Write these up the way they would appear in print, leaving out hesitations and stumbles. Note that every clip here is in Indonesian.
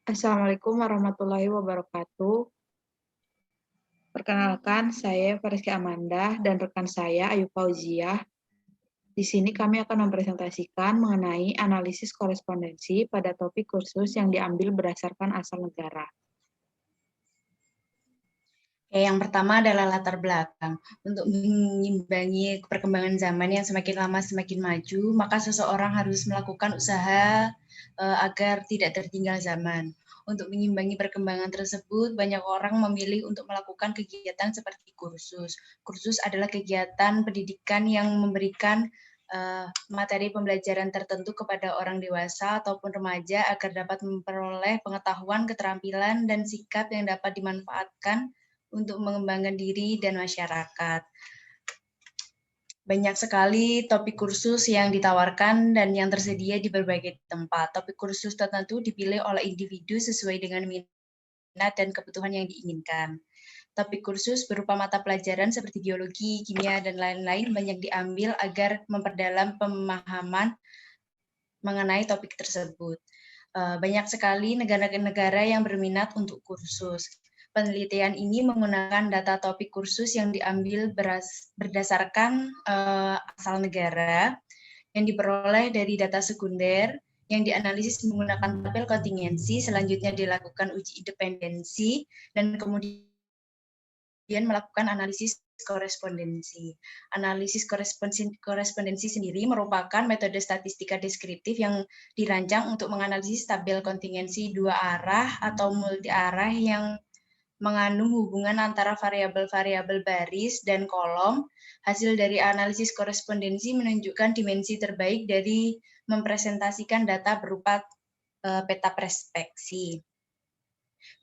Assalamualaikum warahmatullahi wabarakatuh. Perkenalkan, saya Fariski Amanda dan rekan saya Ayu Fauziah. Di sini kami akan mempresentasikan mengenai analisis korespondensi pada topik kursus yang diambil berdasarkan asal negara. Yang pertama adalah latar belakang. Untuk mengimbangi perkembangan zaman yang semakin lama semakin maju, maka seseorang harus melakukan usaha agar tidak tertinggal zaman. Untuk mengimbangi perkembangan tersebut, banyak orang memilih untuk melakukan kegiatan seperti kursus. Kursus adalah kegiatan pendidikan yang memberikan materi pembelajaran tertentu kepada orang dewasa ataupun remaja agar dapat memperoleh pengetahuan, keterampilan, dan sikap yang dapat dimanfaatkan untuk mengembangkan diri dan masyarakat. Banyak sekali topik kursus yang ditawarkan dan yang tersedia di berbagai tempat. Topik kursus tertentu dipilih oleh individu sesuai dengan minat dan kebutuhan yang diinginkan. Topik kursus berupa mata pelajaran seperti biologi, kimia, dan lain-lain banyak diambil agar memperdalam pemahaman mengenai topik tersebut. Banyak sekali negara-negara yang berminat untuk kursus. Penelitian ini menggunakan data topik kursus yang diambil berdasarkan asal negara yang diperoleh dari data sekunder yang dianalisis menggunakan tabel kontingensi, selanjutnya dilakukan uji independensi, dan kemudian melakukan analisis korespondensi. Analisis korespondensi sendiri merupakan metode statistika deskriptif yang dirancang untuk menganalisis tabel kontingensi dua arah atau multi arah yang mengandung hubungan antara variabel-variabel baris dan kolom. Hasil dari analisis korespondensi menunjukkan dimensi terbaik dari mempresentasikan data berupa peta perspeksi.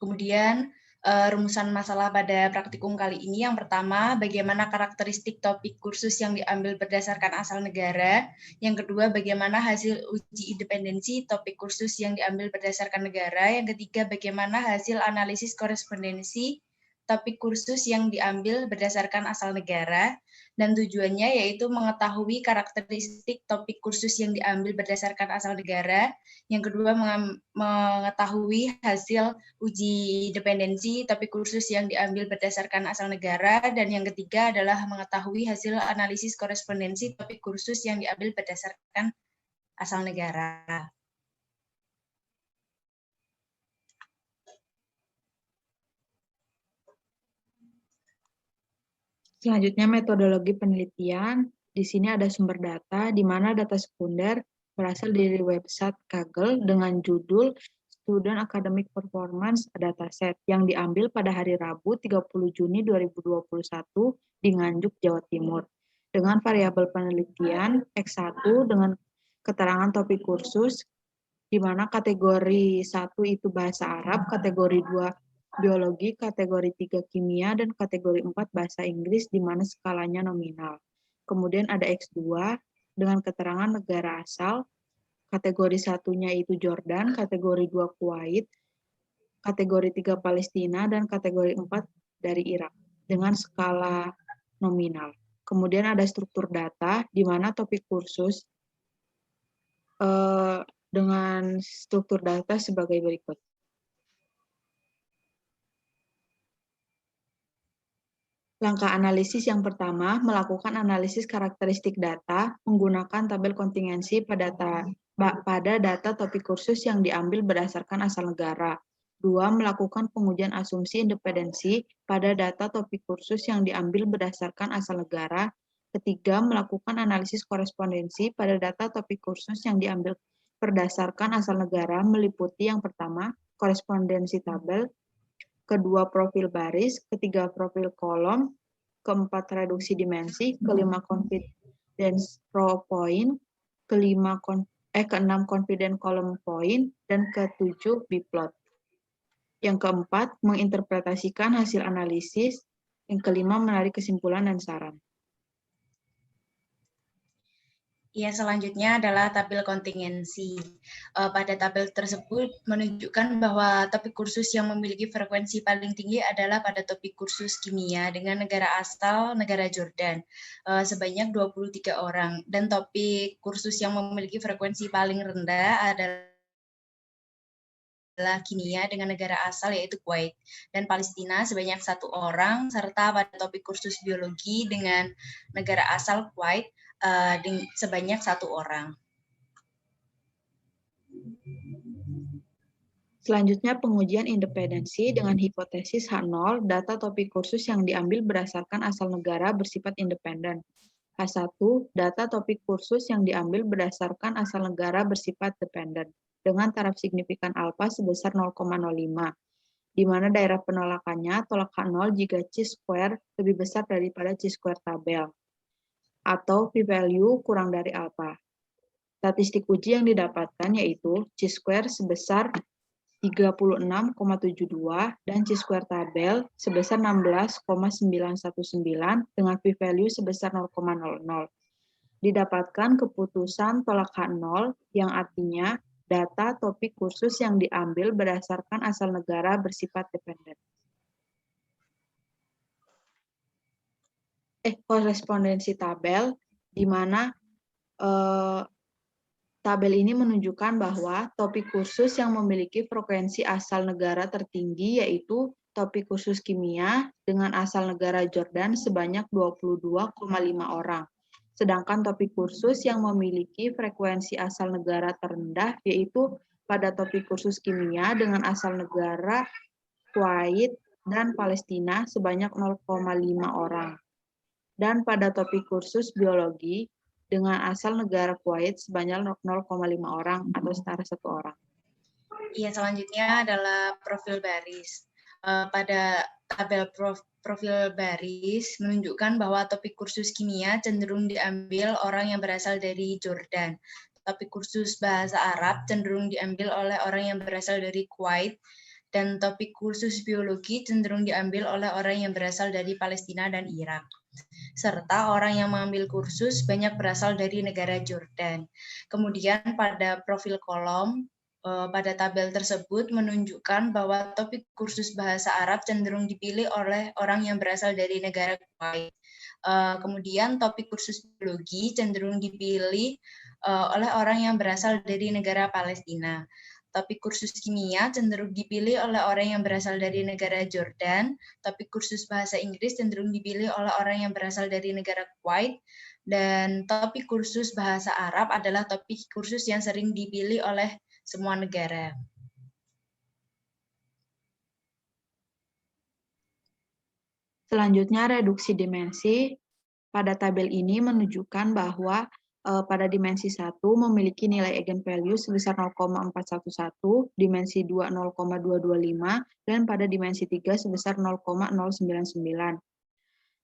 Kemudian rumusan masalah pada praktikum kali ini yang pertama, bagaimana karakteristik topik kursus yang diambil berdasarkan asal negara. Yang kedua, bagaimana hasil uji independensi topik kursus yang diambil berdasarkan negara. Yang ketiga, bagaimana hasil analisis korespondensi topik kursus yang diambil berdasarkan asal negara. Dan tujuannya yaitu mengetahui karakteristik topik kursus yang diambil berdasarkan asal negara. Yang kedua, mengetahui hasil uji independensi topik kursus yang diambil berdasarkan asal negara, dan yang ketiga adalah mengetahui hasil analisis korespondensi topik kursus yang diambil berdasarkan asal negara. Selanjutnya metodologi penelitian. Di sini ada sumber data, di mana data sekunder berasal dari website Kaggle dengan judul Student Academic Performance Dataset yang diambil pada hari Rabu 30 Juni 2021 di Nganjuk, Jawa Timur. Dengan variabel penelitian X1 dengan keterangan topik kursus, di mana kategori 1 itu bahasa Arab, kategori 2 biologi, kategori 3 kimia, dan kategori 4 bahasa Inggris di mana skalanya nominal. Kemudian ada X2 dengan keterangan negara asal, kategori 1-nya itu Jordan, kategori 2 Kuwait, kategori 3 Palestina, dan kategori 4 dari Irak dengan skala nominal. Kemudian ada struktur data di mana topik kursus dengan struktur data sebagai berikut. Langkah analisis yang pertama, melakukan analisis karakteristik data menggunakan tabel kontingensi pada data topik kursus yang diambil berdasarkan asal negara. 2. Melakukan pengujian asumsi independensi pada data topik kursus yang diambil berdasarkan asal negara. Ketiga, melakukan analisis korespondensi pada data topik kursus yang diambil berdasarkan asal negara meliputi yang pertama, korespondensi tabel, kedua profil baris, ketiga profil kolom, keempat reduksi dimensi, kelima confidence row point, keenam confidence column point, dan ketujuh biplot. Yang keempat, menginterpretasikan hasil analisis. Yang kelima, menarik kesimpulan dan saran. Ya, selanjutnya adalah tabel kontingensi. Pada tabel tersebut menunjukkan bahwa topik kursus yang memiliki frekuensi paling tinggi adalah pada topik kursus kimia dengan negara asal negara Jordan, sebanyak 23 orang. Dan topik kursus yang memiliki frekuensi paling rendah adalah adalah kimia dengan negara asal yaitu Kuwait, dan Palestina sebanyak 1 orang, serta pada topik kursus biologi dengan negara asal Kuwait sebanyak 1 orang. Selanjutnya pengujian independensi dengan hipotesis H0, data topik kursus yang diambil berdasarkan asal negara bersifat independen. H1, data topik kursus yang diambil berdasarkan asal negara bersifat dependen, dengan taraf signifikan alfa sebesar 0,05, di mana daerah penolakannya tolak H0 jika chi-square lebih besar daripada chi-square tabel, atau p-value kurang dari alfa. Statistik uji yang didapatkan yaitu chi-square sebesar 36,72 dan chi-square tabel sebesar 16,919 dengan p-value sebesar 0,00. Didapatkan keputusan tolak H0 yang artinya data topik kursus yang diambil berdasarkan asal negara bersifat dependen. Korespondensi tabel di mana tabel ini menunjukkan bahwa topik kursus yang memiliki frekuensi asal negara tertinggi yaitu topik kursus kimia dengan asal negara Jordan sebanyak 22,5 orang. Sedangkan topik kursus yang memiliki frekuensi asal negara terendah yaitu pada topik kursus kimia dengan asal negara Kuwait dan Palestina sebanyak 0,5 orang. Dan pada topik kursus biologi dengan asal negara Kuwait sebanyak 0,5 orang atau setara 1 orang. Iya, selanjutnya adalah profil baris. Pada tabel profil baris menunjukkan bahwa topik kursus kimia cenderung diambil orang yang berasal dari Jordan. Topik kursus bahasa Arab cenderung diambil oleh orang yang berasal dari Kuwait, dan topik kursus biologi cenderung diambil oleh orang yang berasal dari Palestina dan Irak. Serta orang yang mengambil kursus banyak berasal dari negara Jordan. Kemudian pada profil kolom, pada tabel tersebut menunjukkan bahwa topik kursus bahasa Arab cenderung dipilih oleh orang yang berasal dari negara Kuwait. Kemudian topik kursus biologi cenderung dipilih oleh orang yang berasal dari negara Palestina. Topik kursus kimia cenderung dipilih oleh orang yang berasal dari negara Jordan. Topik kursus bahasa Inggris cenderung dipilih oleh orang yang berasal dari negara Kuwait. Dan topik kursus bahasa Arab adalah topik kursus yang sering dipilih oleh semua negara. Selanjutnya reduksi dimensi. Pada tabel ini menunjukkan bahwa pada dimensi 1 memiliki nilai eigenvalue sebesar 0,411, dimensi 2 0,225, dan pada dimensi 3 sebesar 0,099.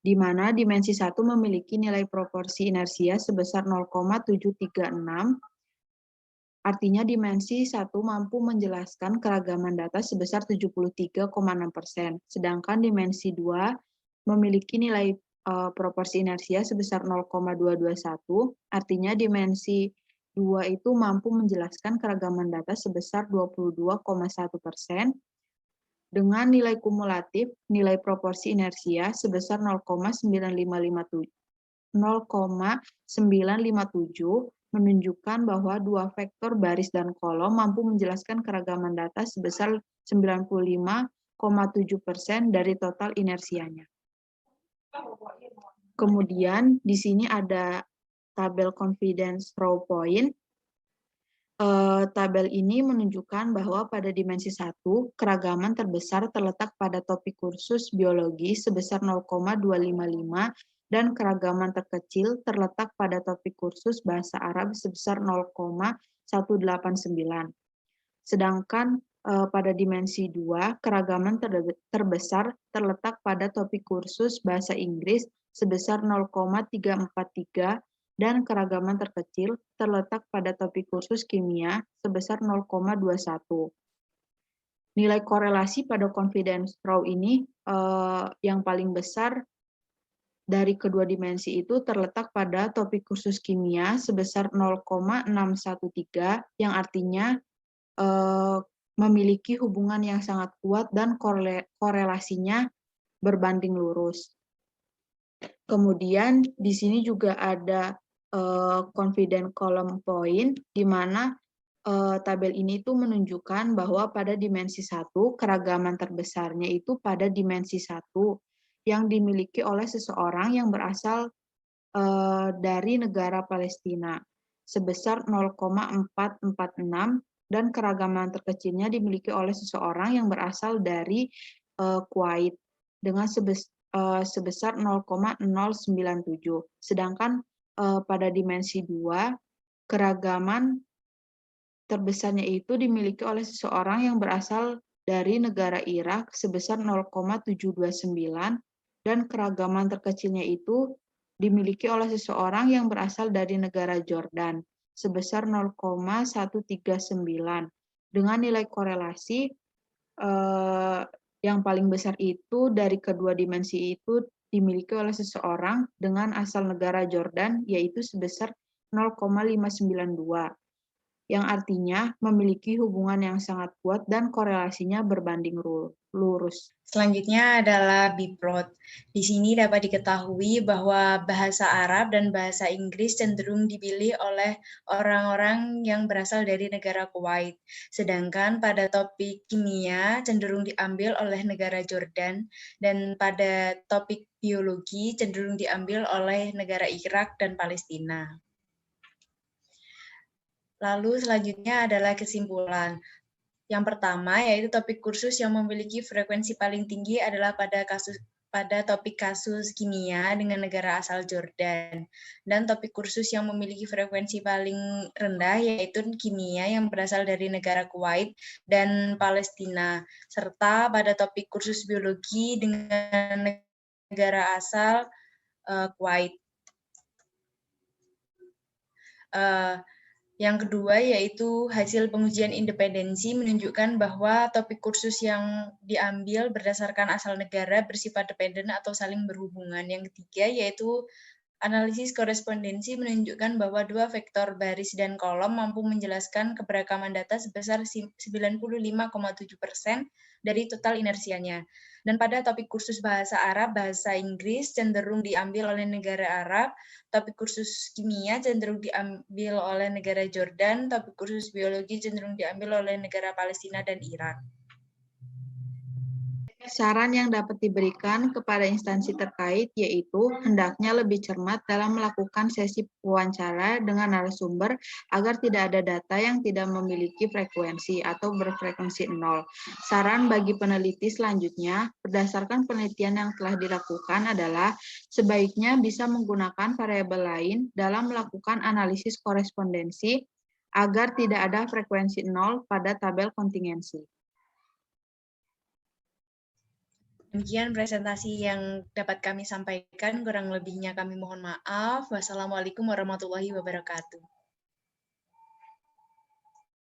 Di mana dimensi 1 memiliki nilai proporsi inersia sebesar 0,736, artinya dimensi 1 mampu menjelaskan keragaman data sebesar 73,6%, sedangkan dimensi 2 memiliki nilai proporsi inersia sebesar 0,221, artinya dimensi 2 itu mampu menjelaskan keragaman data sebesar 22,1%, dengan nilai kumulatif nilai proporsi inersia sebesar 0,957 menunjukkan bahwa dua vektor baris dan kolom mampu menjelaskan keragaman data sebesar 95,7% dari total inersianya. Kemudian di sini ada tabel confidence throw point. Tabel ini menunjukkan bahwa pada dimensi 1, keragaman terbesar terletak pada topik kursus biologi sebesar 0,255 dan keragaman terkecil terletak pada topik kursus bahasa Arab sebesar 0,189. Sedangkan pada dimensi 2, keragaman terbesar terletak pada topik kursus bahasa Inggris sebesar 0,343 dan keragaman terkecil terletak pada topik kursus kimia sebesar 0,21. Nilai korelasi pada confidence throw ini yang paling besar dari kedua dimensi itu terletak pada topik kursus kimia sebesar 0,613 yang artinya memiliki hubungan yang sangat kuat dan korelasinya berbanding lurus. Kemudian di sini juga ada confidence column point di mana tabel ini tuh menunjukkan bahwa pada dimensi 1, keragaman terbesarnya itu pada dimensi 1 yang dimiliki oleh seseorang yang berasal dari negara Palestina sebesar 0,446 dan keragaman terkecilnya dimiliki oleh seseorang yang berasal dari Kuwait dengan sebesar 0,097. Sedangkan pada dimensi 2, keragaman terbesarnya itu dimiliki oleh seseorang yang berasal dari negara Irak sebesar 0,729 dan keragaman terkecilnya itu dimiliki oleh seseorang yang berasal dari negara Jordan sebesar 0,139. Dengan nilai korelasi yang paling besar itu dari kedua dimensi itu dimiliki oleh seseorang dengan asal negara Jordan yaitu sebesar 0,592. Yang artinya memiliki hubungan yang sangat kuat dan korelasinya berbanding lurus. Selanjutnya adalah biplot. Di sini dapat diketahui bahwa bahasa Arab dan bahasa Inggris cenderung dipilih oleh orang-orang yang berasal dari negara Kuwait. Sedangkan pada topik kimia cenderung diambil oleh negara Jordan, dan pada topik biologi cenderung diambil oleh negara Irak dan Palestina. Lalu selanjutnya adalah kesimpulan. Yang pertama yaitu topik kursus yang memiliki frekuensi paling tinggi adalah pada topik kasus kimia dengan negara asal Jordan. Dan topik kursus yang memiliki frekuensi paling rendah yaitu kimia yang berasal dari negara Kuwait dan Palestina. Serta pada topik kursus biologi dengan negara asal Kuwait. Yang kedua yaitu hasil pengujian independensi menunjukkan bahwa topik kursus yang diambil berdasarkan asal negara bersifat dependen atau saling berhubungan. Yang ketiga yaitu analisis korespondensi menunjukkan bahwa dua vektor baris dan kolom mampu menjelaskan keberagaman data sebesar 95,7% dari total inersianya. Dan pada topik kursus bahasa Arab, bahasa Inggris cenderung diambil oleh negara Arab, topik kursus kimia cenderung diambil oleh negara Jordan, topik kursus biologi cenderung diambil oleh negara Palestina dan Irak. Saran yang dapat diberikan kepada instansi terkait yaitu hendaknya lebih cermat dalam melakukan sesi wawancara dengan narasumber agar tidak ada data yang tidak memiliki frekuensi atau berfrekuensi 0. Saran bagi peneliti selanjutnya, berdasarkan penelitian yang telah dilakukan adalah sebaiknya bisa menggunakan variabel lain dalam melakukan analisis korespondensi agar tidak ada frekuensi 0 pada tabel kontingensi. Demikian presentasi yang dapat kami sampaikan, kurang lebihnya kami mohon maaf. Wassalamualaikum warahmatullahi wabarakatuh.